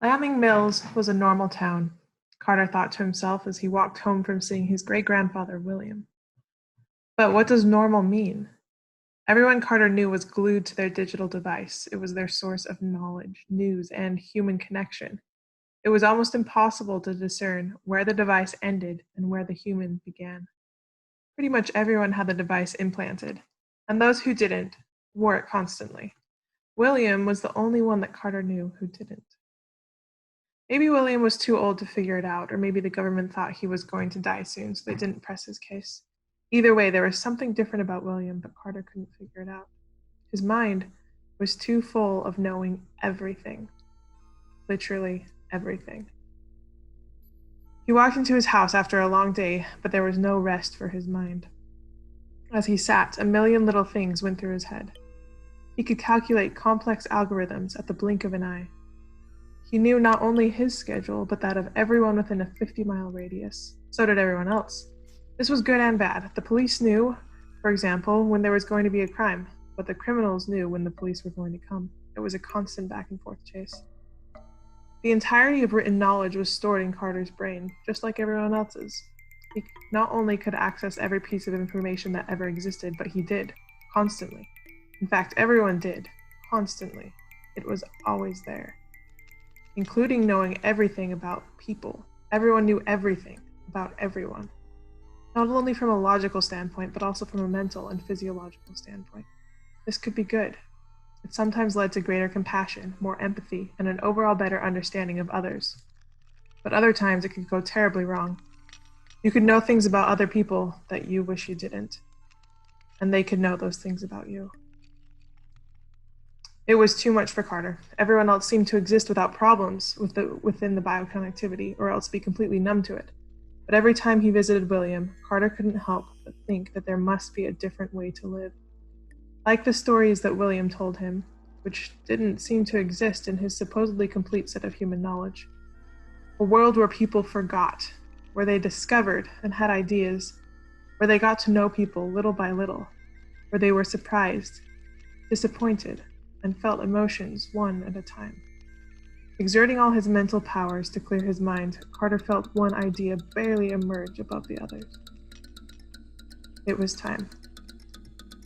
Lamming Mills was a normal town, Carter thought to himself as he walked home from seeing his great-grandfather, William. But what does normal mean? Everyone Carter knew was glued to their digital device. It was their source of knowledge, news, and human connection. It was almost impossible to discern where the device ended and where the human began. Pretty much everyone had the device implanted, and those who didn't wore it constantly. William was the only one that Carter knew who didn't. Maybe William was too old to figure it out, or maybe the government thought he was going to die soon, so they didn't press his case. Either way, there was something different about William, but Carter couldn't figure it out. His mind was too full of knowing everything. Literally everything. He walked into his house after a long day, but there was no rest for his mind. As he sat, a million little things went through his head. He could calculate complex algorithms at the blink of an eye. He knew not only his schedule, but that of everyone within a 50-mile radius. So did everyone else. This was good and bad. The police knew, for example, when there was going to be a crime, but the criminals knew when the police were going to come. It was a constant back-and-forth chase. The entirety of written knowledge was stored in Carter's brain, just like everyone else's. He not only could access every piece of information that ever existed, but he did, constantly. In fact, everyone did, constantly. It was always there. Including knowing everything about people. Everyone knew everything about everyone. Not only from a logical standpoint, but also from a mental and physiological standpoint. This could be good. It sometimes led to greater compassion, more empathy, and an overall better understanding of others. But other times it could go terribly wrong. You could know things about other people that you wish you didn't, and they could know those things about you. It was too much for Carter. Everyone else seemed to exist without problems within the bioconnectivity, or else be completely numb to it. But every time he visited William, Carter couldn't help but think that there must be a different way to live. Like the stories that William told him, which didn't seem to exist in his supposedly complete set of human knowledge. A world where people forgot, where they discovered and had ideas, where they got to know people little by little, where they were surprised, disappointed, and felt emotions one at a time. Exerting all his mental powers to clear his mind, Carter felt one idea barely emerge above the others. It was time.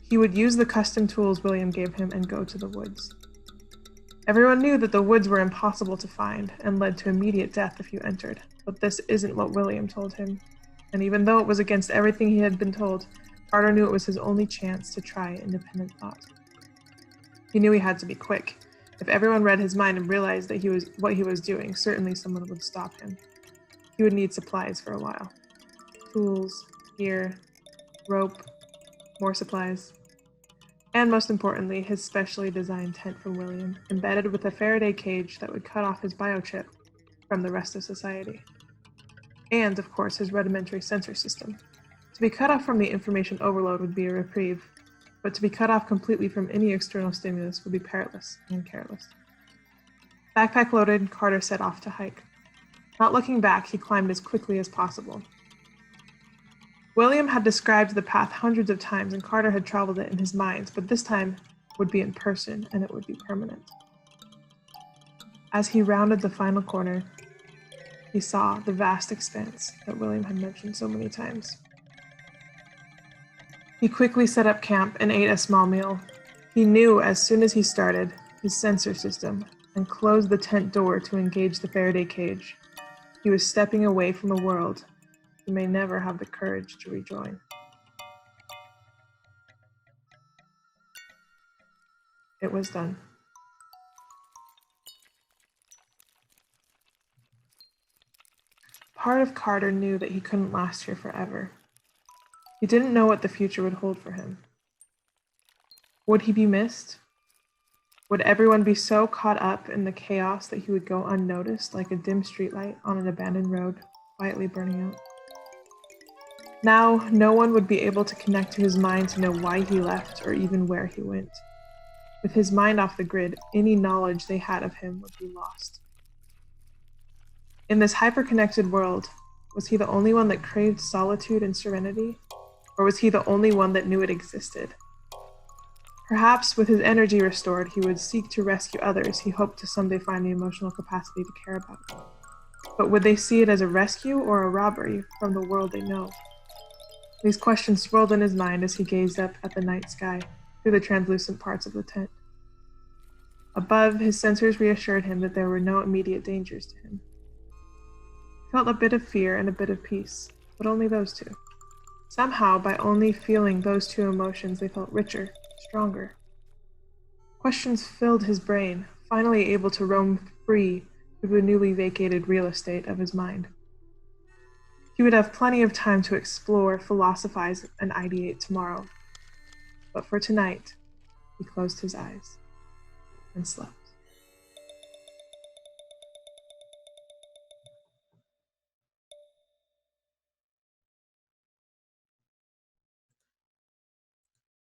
He would use the custom tools William gave him and go to the woods. Everyone knew that the woods were impossible to find and led to immediate death if you entered, but this isn't what William told him. And even though it was against everything he had been told, Carter knew it was his only chance to try independent thought. He knew he had to be quick. If everyone read his mind and realized that what he was doing, certainly someone would stop him. He would need supplies for a while. Tools, gear, rope, more supplies. And most importantly, his specially designed tent for William, embedded with a Faraday cage that would cut off his biochip from the rest of society. And, of course, his rudimentary sensor system. To be cut off from the information overload would be a reprieve, but to be cut off completely from any external stimulus would be perilous and careless. Backpack loaded, Carter set off to hike. Not looking back, he climbed as quickly as possible. William had described the path hundreds of times, and Carter had traveled it in his mind, but this time would be in person, and it would be permanent. As he rounded the final corner, he saw the vast expanse that William had mentioned so many times. He quickly set up camp and ate a small meal. He knew as soon as he started his sensor system and closed the tent door to engage the Faraday cage, he was stepping away from a world he may never have the courage to rejoin. It was done. Part of Carter knew that he couldn't last here forever. He didn't know what the future would hold for him. Would he be missed? Would everyone be so caught up in the chaos that he would go unnoticed like a dim streetlight on an abandoned road, quietly burning out? Now, no one would be able to connect to his mind to know why he left or even where he went. With his mind off the grid, any knowledge they had of him would be lost. In this hyper-connected world, was he the only one that craved solitude and serenity? Or was he the only one that knew it existed? Perhaps with his energy restored, he would seek to rescue others he hoped to someday find the emotional capacity to care about. But would they see it as a rescue or a robbery from the world they know? These questions swirled in his mind as he gazed up at the night sky through the translucent parts of the tent. Above, his sensors reassured him that there were no immediate dangers to him. He felt a bit of fear and a bit of peace, but only those two. Somehow, by only feeling those two emotions, they felt richer, stronger. Questions filled his brain, finally able to roam free through the newly vacated real estate of his mind. He would have plenty of time to explore, philosophize, and ideate tomorrow. But for tonight, he closed his eyes and slept.